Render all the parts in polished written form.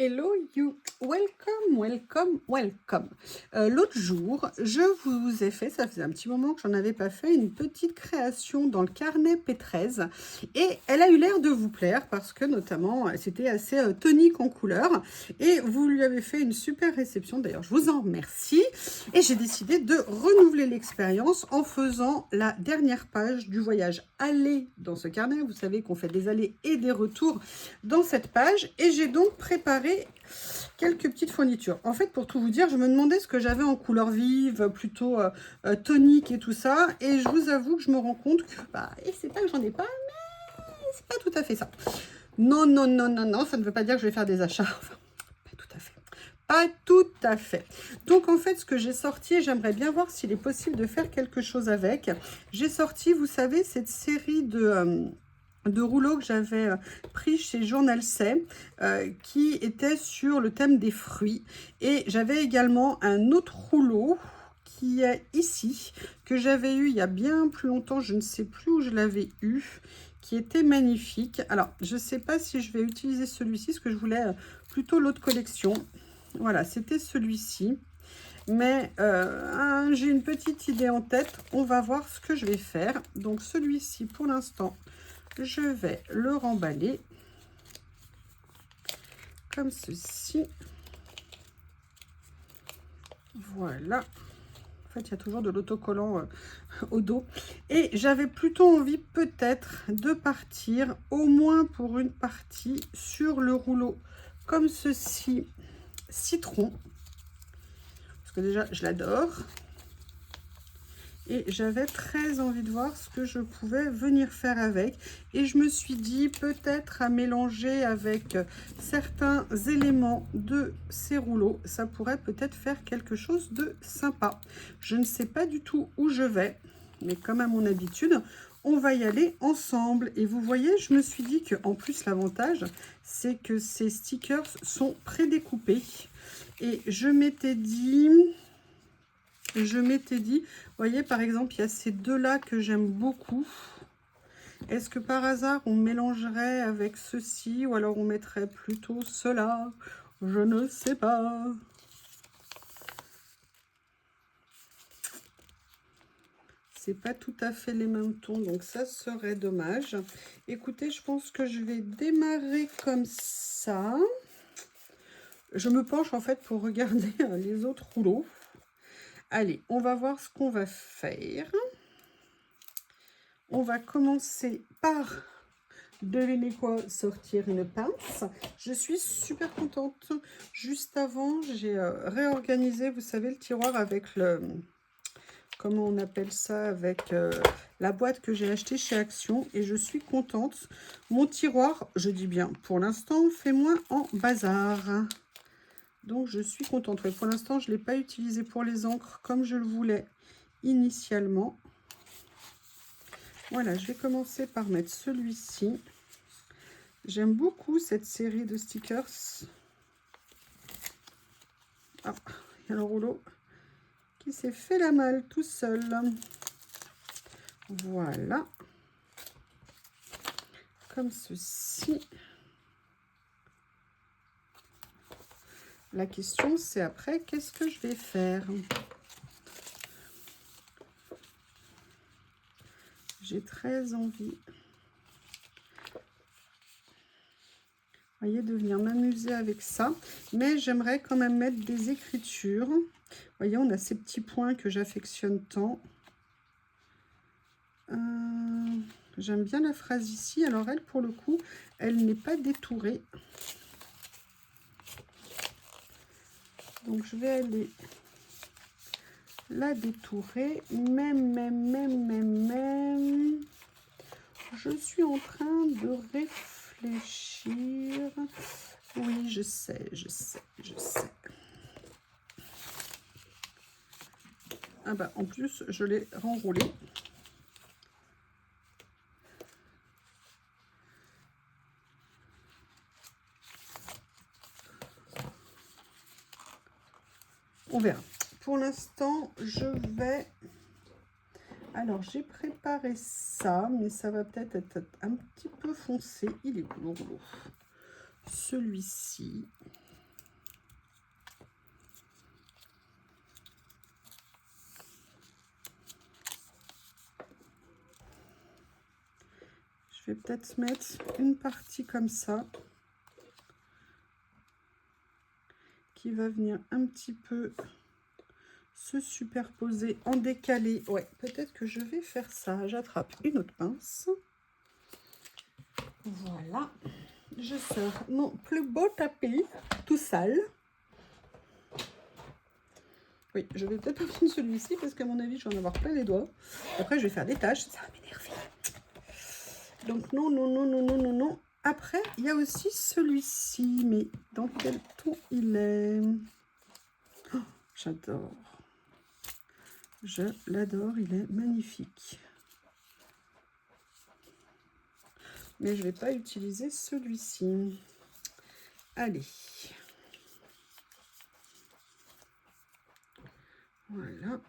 Hello you, welcome, welcome, welcome. L'autre jour, je vous ai fait, ça faisait un petit moment que j'en avais pas fait, une petite création dans le carnet P13 et elle a eu l'air de vous plaire parce que notamment c'était assez tonique en couleur et vous lui avez fait une super réception, d'ailleurs je vous en remercie et j'ai décidé de renouveler l'expérience en faisant la dernière page du voyage aller dans ce carnet. Vous savez qu'on fait des allers et des retours dans cette page et j'ai donc préparé quelques petites fournitures. En fait, pour tout vous dire, je me demandais ce que j'avais en couleur vive, plutôt tonique et tout ça. Et je vous avoue que je me rends compte que, et c'est pas que j'en ai pas, mais c'est pas tout à fait ça. Non, non, non, non, non, ça ne veut pas dire que je vais faire des achats. Enfin, pas tout à fait. Pas tout à fait. Donc, en fait, ce que j'ai sorti, j'aimerais bien voir s'il est possible de faire quelque chose avec. J'ai sorti, vous savez, cette série de rouleaux que j'avais pris chez Journal C qui était sur le thème des fruits. Et j'avais également un autre rouleau qui est ici, que j'avais eu il y a bien plus longtemps, je ne sais plus où je l'avais eu, qui était magnifique. Alors, je ne sais pas si je vais utiliser celui-ci, parce que je voulais plutôt l'autre collection. Voilà, c'était celui-ci. Mais j'ai une petite idée en tête, on va voir ce que je vais faire. Donc celui-ci, pour l'instant, je vais le remballer comme ceci. Voilà. En fait, il y a toujours de l'autocollant au dos. Et j'avais plutôt envie peut-être de partir, au moins pour une partie, sur le rouleau comme ceci, citron. Parce que déjà, je l'adore. Et j'avais très envie de voir ce que je pouvais venir faire avec. Et je me suis dit peut-être à mélanger avec certains éléments de ces rouleaux, ça pourrait peut-être faire quelque chose de sympa. Je ne sais pas du tout où je vais, mais comme à mon habitude, on va y aller ensemble. Et vous voyez, je me suis dit qu'en plus l'avantage, c'est que ces stickers sont prédécoupés. Et je m'étais dit... vous voyez, par exemple, il y a ces deux-là que j'aime beaucoup. Est-ce que par hasard, on mélangerait avec ceci ou alors on mettrait plutôt cela? Je ne sais pas. C'est pas tout à fait les mêmes tons, donc ça serait dommage. Écoutez, je pense que je vais démarrer comme ça. Je me penche en fait pour regarder les autres rouleaux. Allez, on va voir ce qu'on va faire. On va commencer par, devinez quoi, sortir une pince. Je suis super contente. Juste avant, j'ai réorganisé, vous savez, le tiroir avec le... Comment on appelle ça? Avec la boîte que j'ai achetée chez Action. Et je suis contente. Mon tiroir, je dis bien, pour l'instant, fait moins en bazar. Donc, je suis contente. Ouais, pour l'instant, je ne l'ai pas utilisé pour les encres comme je le voulais initialement. Voilà, je vais commencer par mettre celui-ci. J'aime beaucoup cette série de stickers. Ah, il y a le rouleau qui s'est fait la malle tout seul. Voilà. Comme ceci. La question, c'est après, qu'est-ce que je vais faire? J'ai très envie, vous voyez, de venir m'amuser avec ça. Mais j'aimerais quand même mettre des écritures. Vous voyez, on a ces petits points que j'affectionne tant. J'aime bien la phrase ici. Alors, elle, pour le coup, elle n'est pas détourée. Donc, je vais aller la détourer. Même. Je suis en train de réfléchir. Oui, je sais. Ah bah, en plus, je l'ai renroulé. On verra. Pour l'instant, je vais... Alors, j'ai préparé ça, mais ça va peut-être être un petit peu foncé. Il est cool, le rouleau. Celui-ci. vais peut-être mettre une partie comme ça, qui va venir un petit peu se superposer en décalé. Ouais, peut-être que je vais faire ça. J'attrape une autre pince. Voilà. Je sors mon plus beau tapis, tout sale. Oui, je vais peut-être pas prendre celui-ci parce qu'à mon avis, je vais en avoir plein les doigts. Après, je vais faire des taches, ça va m'énerver. Donc non, non, non, non, non, non, non. Après, il y a aussi celui-ci, mais dans quel ton il est? Oh, j'adore. Je l'adore, il est magnifique. Mais je ne vais pas utiliser celui-ci. Allez. Voilà.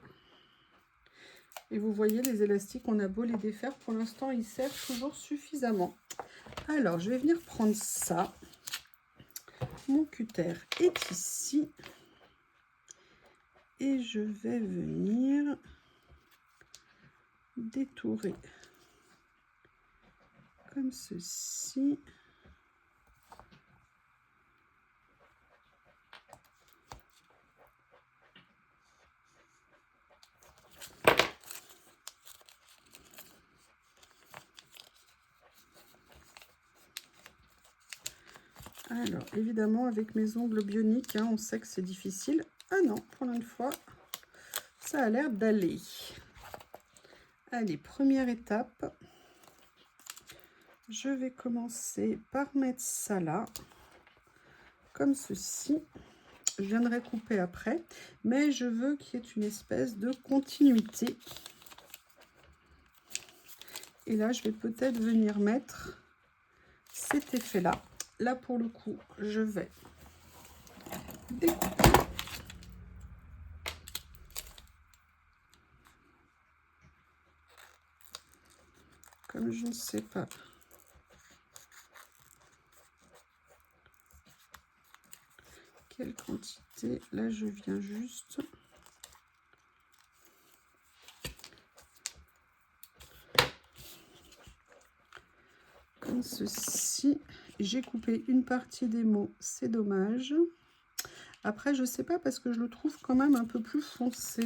Et vous voyez, les élastiques, on a beau les défaire, pour l'instant, ils servent toujours suffisamment. Alors, je vais venir prendre ça. Mon cutter est ici. Et je vais venir détourer comme ceci. Alors, évidemment, avec mes ongles bioniques, hein, on sait que c'est difficile. Ah non, pour une fois, ça a l'air d'aller. Allez, première étape. Je vais commencer par mettre ça là, comme ceci. Je viendrai couper après, mais je veux qu'il y ait une espèce de continuité. Et là, je vais peut-être venir mettre cet effet-là. Là, pour le coup, je vais découper. Comme je ne sais pas quelle quantité, là, je viens juste comme ceci. J'ai coupé une partie des mots, c'est dommage. Après, je sais pas parce que je le trouve quand même un peu plus foncé.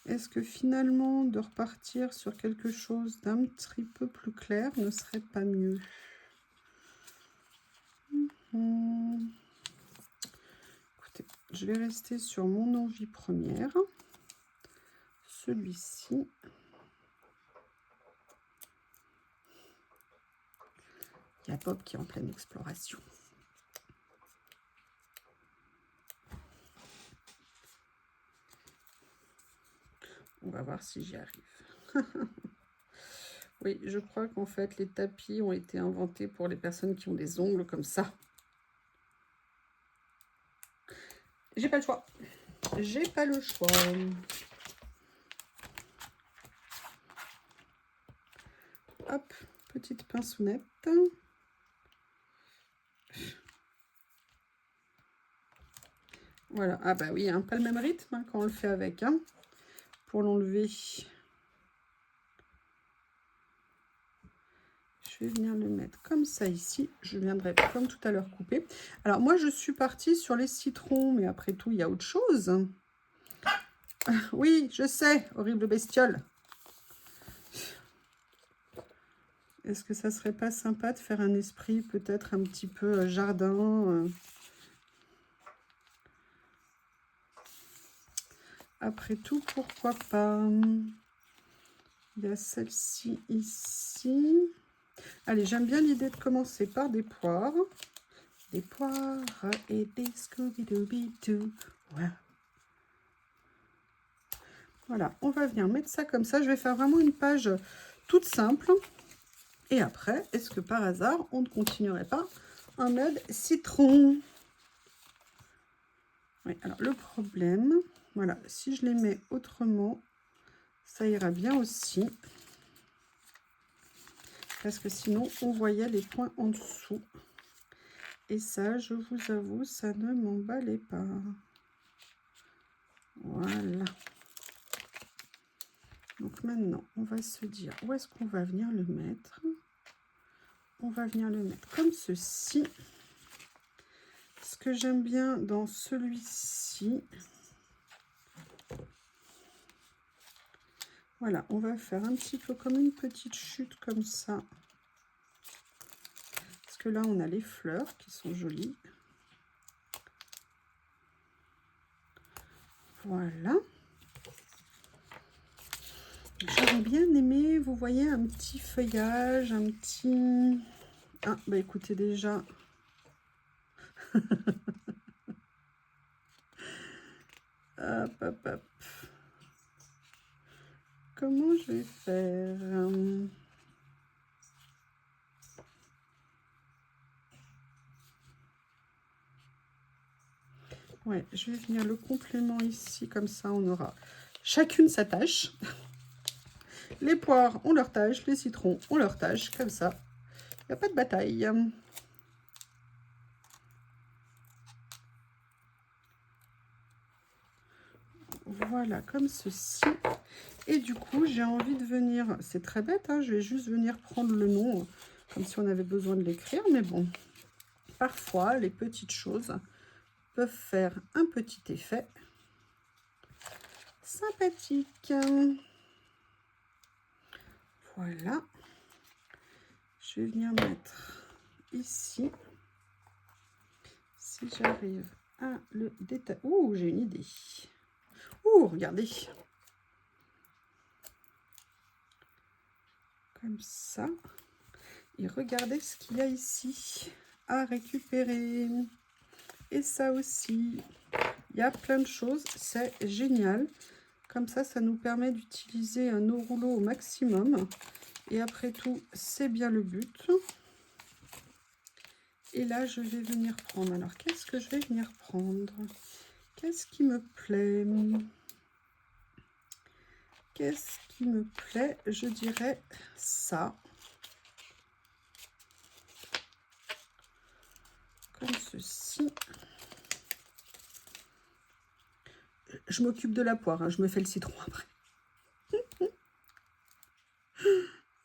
Est-ce que finalement, de repartir sur quelque chose d'un petit peu plus clair ne serait pas mieux? Écoutez, je vais rester sur mon envie première. Celui-ci. Il y a Bob qui est en pleine exploration. On va voir si j'y arrive. Oui, je crois qu'en fait, les tapis ont été inventés pour les personnes qui ont des ongles comme ça. J'ai pas le choix. J'ai pas le choix. Hop, petite pinceonnette. Voilà. Ah bah oui, hein, pas le même rythme hein, quand on le fait avec. Hein, pour l'enlever. Je vais venir le mettre comme ça ici. Je viendrai comme tout à l'heure couper. Alors moi je suis partie sur les citrons, mais après tout il y a autre chose. Oui, je sais, horrible bestiole. Est-ce que ça serait pas sympa de faire un esprit peut-être un petit peu jardin Après tout, pourquoi pas? Il y a celle-ci ici. Allez, j'aime bien l'idée de commencer par des poires. Des poires et des Scooby-Dooby-Doo. Ouais. Voilà, on va venir mettre ça comme ça. Je vais faire vraiment une page toute simple. Et après, est-ce que par hasard, on ne continuerait pas en mode citron? Oui, alors le problème, voilà, si je les mets autrement, ça ira bien aussi. Parce que sinon, on voyait les points en dessous. Et ça, je vous avoue, ça ne m'emballait pas. Voilà. Donc maintenant, on va se dire où est-ce qu'on va venir le mettre. on va venir le mettre comme ceci. Ce que j'aime bien dans celui-ci, voilà, on va faire un petit peu comme une petite chute comme ça. Parce que là, on a les fleurs qui sont jolies. Voilà. J'aurais bien aimé, vous voyez, un petit feuillage, un petit... Ah, bah écoutez déjà. Hop, hop, hop. Comment je vais faire? Ouais, je vais venir le complément ici, comme ça on aura chacune sa tâche. Les poires ont leur tâche, les citrons ont leur tâche, comme ça, il n'y a pas de bataille. Voilà, comme ceci. Et du coup, j'ai envie de venir, c'est très bête, hein, je vais juste venir prendre le nom, comme si on avait besoin de l'écrire, mais bon, parfois, les petites choses peuvent faire un petit effet sympathique. Voilà. Je vais venir mettre ici, si j'arrive à le détailler. Ouh, j'ai une idée. Ouh, regardez. Comme ça. Et regardez ce qu'il y a ici à récupérer. Et ça aussi. Il y a plein de choses. C'est génial. Comme ça nous permet d'utiliser nos rouleaux au maximum. Et après tout, c'est bien le but. Et là, je vais venir prendre. Alors, qu'est-ce que je vais venir prendre? Qu'est-ce qui me plaît? Qu'est-ce qui me plaît? Je dirais ça. Comme ceci. Je m'occupe de la poire, hein, je me fais le citron après.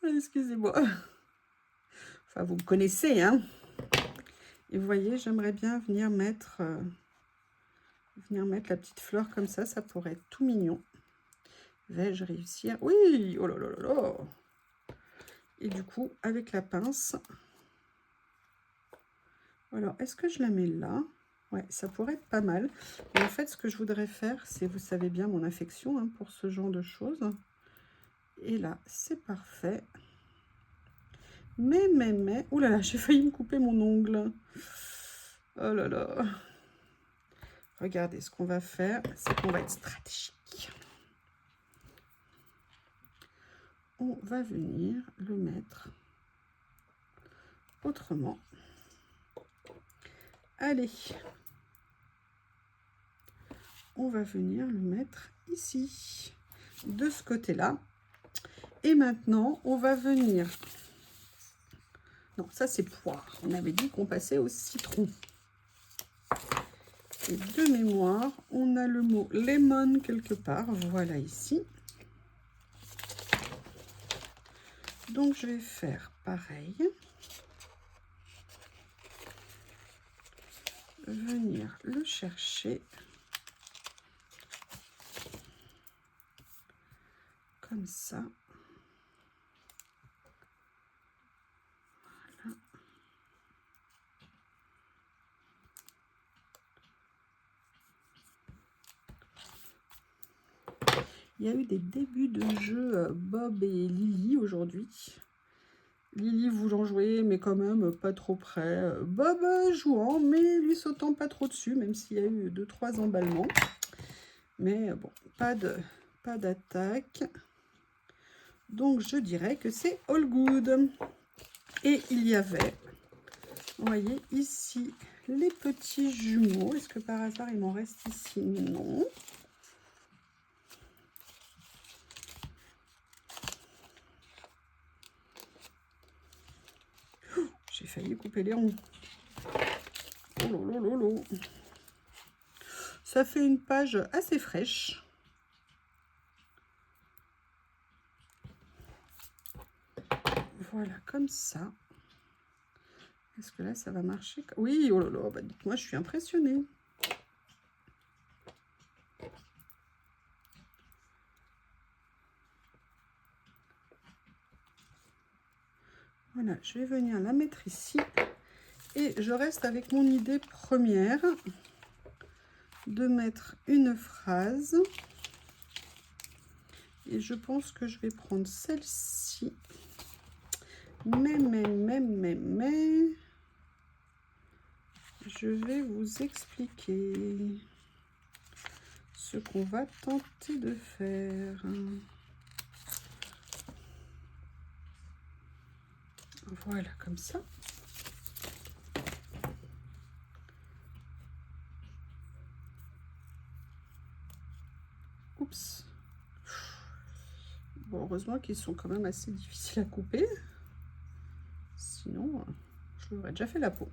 Excusez-moi. Enfin, vous me connaissez, hein. Et vous voyez, j'aimerais bien venir mettre la petite fleur comme ça pourrait être tout mignon. Vais-je réussir? Oui, oh là là là là. Et du coup, avec la pince, alors, est-ce que je la mets là? Ouais, ça pourrait être pas mal. Mais en fait, ce que je voudrais faire, c'est, vous savez bien, mon affection hein, pour ce genre de choses. Et là, c'est parfait. Mais, oh là là, j'ai failli me couper mon ongle. Oh là là. Regardez, ce qu'on va faire, c'est qu'on va être stratégique. On va venir le mettre autrement. Allez. On va venir le mettre ici, de ce côté-là. Et maintenant, on va venir... Non, ça c'est poire. On avait dit qu'on passait au citron. Et de mémoire, on a le mot lemon quelque part. Voilà ici. Donc, je vais faire pareil. Venir le chercher. Comme ça. Voilà. Il y a eu des débuts de jeu Bob et Lily aujourd'hui. Lily voulant jouer, mais quand même pas trop près. Bob jouant, mais lui sautant pas trop dessus, même s'il y a eu 2-3 emballements. Mais bon, pas d'attaque. Donc je dirais que c'est all good. Et il y avait, vous voyez ici, les petits jumeaux. Est-ce que par hasard il m'en reste ici? Non. J'ai failli couper les ronds. Oh là là là là. Ça fait une page assez fraîche. Voilà, comme ça. Est-ce que là, ça va marcher? Oui, oh là là, bah dites-moi, je suis impressionnée. Voilà, je vais venir la mettre ici. Et je reste avec mon idée première de mettre une phrase. Et je pense que je vais prendre celle-ci. Mais, je vais vous expliquer ce qu'on va tenter de faire. Voilà, comme ça. Oups. Bon, heureusement qu'ils sont quand même assez difficiles à couper. Sinon, je m'aurais déjà fait la peau.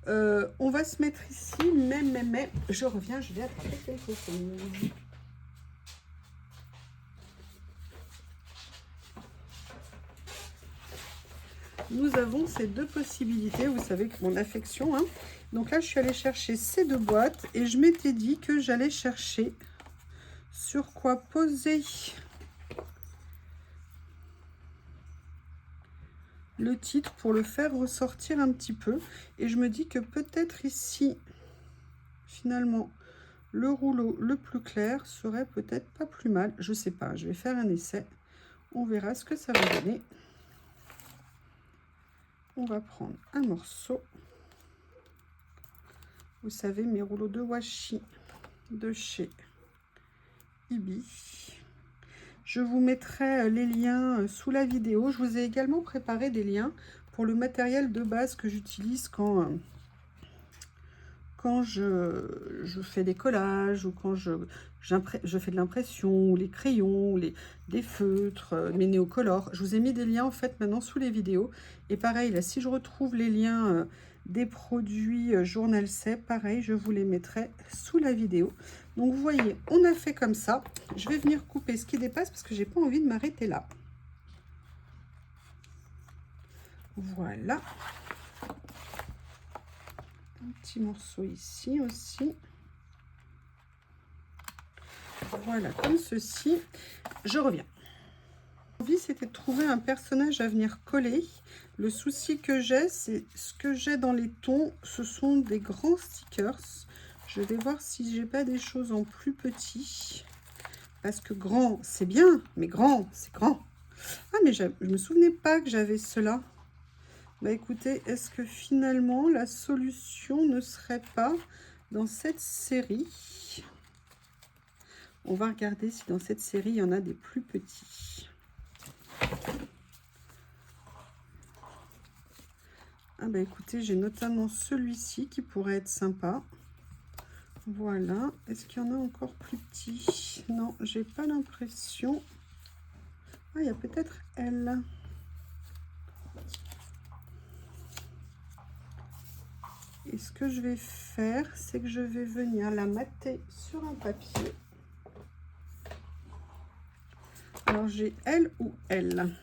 On va se mettre ici, mais, je reviens, je vais attraper quelque chose. Nous avons ces deux possibilités, vous savez que mon affection, hein. Donc là, je suis allée chercher ces deux boîtes et je m'étais dit que j'allais chercher sur quoi poser le titre pour le faire ressortir un petit peu. Et je me dis que peut-être ici, finalement, le rouleau le plus clair serait peut-être pas plus mal. Je sais pas, je vais faire un essai. On verra ce que ça va donner. On va prendre un morceau. Vous savez, mes rouleaux de washi de chez Ibi. Je vous mettrai les liens sous la vidéo. Je vous ai également préparé des liens pour le matériel de base que j'utilise quand je fais des collages ou quand je fais de l'impression, ou les crayons, des feutres, mes néocolores. Je vous ai mis des liens en fait maintenant sous les vidéos. Et pareil, là, si je retrouve les liens des produits Journal C, pareil, je vous les mettrai sous la vidéo. Donc vous voyez, on a fait comme ça. Je vais venir couper ce qui dépasse parce que j'ai pas envie de m'arrêter là. Voilà. Un petit morceau ici aussi. Voilà, comme ceci. Je reviens. L'envie, c'était de trouver un personnage à venir coller. Le souci que j'ai, c'est ce que j'ai dans les tons. Ce sont des grands stickers. Je vais voir si j'ai pas des choses en plus petit. Parce que grand, c'est bien, mais grand, c'est grand. Ah, mais je me souvenais pas que j'avais cela. Bah écoutez, est-ce que finalement la solution ne serait pas dans cette série? On va regarder si dans cette série il y en a des plus petits. Ah bah écoutez, j'ai notamment celui-ci qui pourrait être sympa. Voilà. Est-ce qu'il y en a encore plus petits? Non, j'ai pas l'impression. Ah, il y a peut-être elle. Et ce que je vais faire, c'est que je vais venir la mater sur un papier. Alors, j'ai elle ou elle.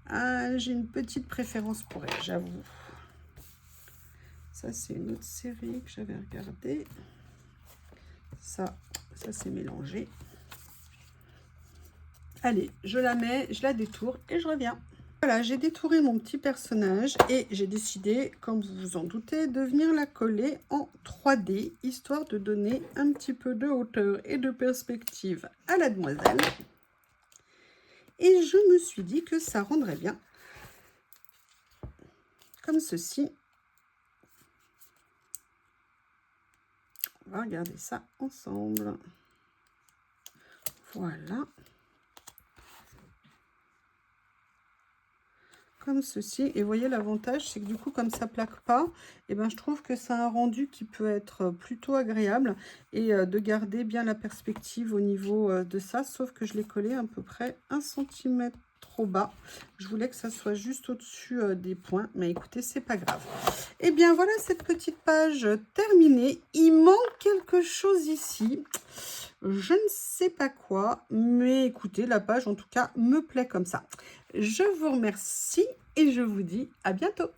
Ah, j'ai une petite préférence pour elle, j'avoue. Ça, c'est une autre série que j'avais regardée. Ça c'est mélangé. Allez, je la mets, je la détourne et je reviens. Voilà, j'ai détouré mon petit personnage et j'ai décidé, comme vous vous en doutez, de venir la coller en 3D, histoire de donner un petit peu de hauteur et de perspective à la demoiselle. Et je me suis dit que ça rendrait bien, comme ceci. On va regarder ça ensemble. Voilà. Comme ceci. Et vous voyez, l'avantage, c'est que du coup, comme ça plaque pas, et ben, je trouve que c'est un rendu qui peut être plutôt agréable et de garder bien la perspective au niveau de ça, sauf que je l'ai collé à peu près 1 cm trop bas. Je voulais que ça soit juste au-dessus des points, mais écoutez, c'est pas grave. Et bien voilà cette petite page terminée. Il manque quelque chose ici. Je ne sais pas quoi, mais écoutez, la page en tout cas me plaît comme ça. Je vous remercie et je vous dis à bientôt.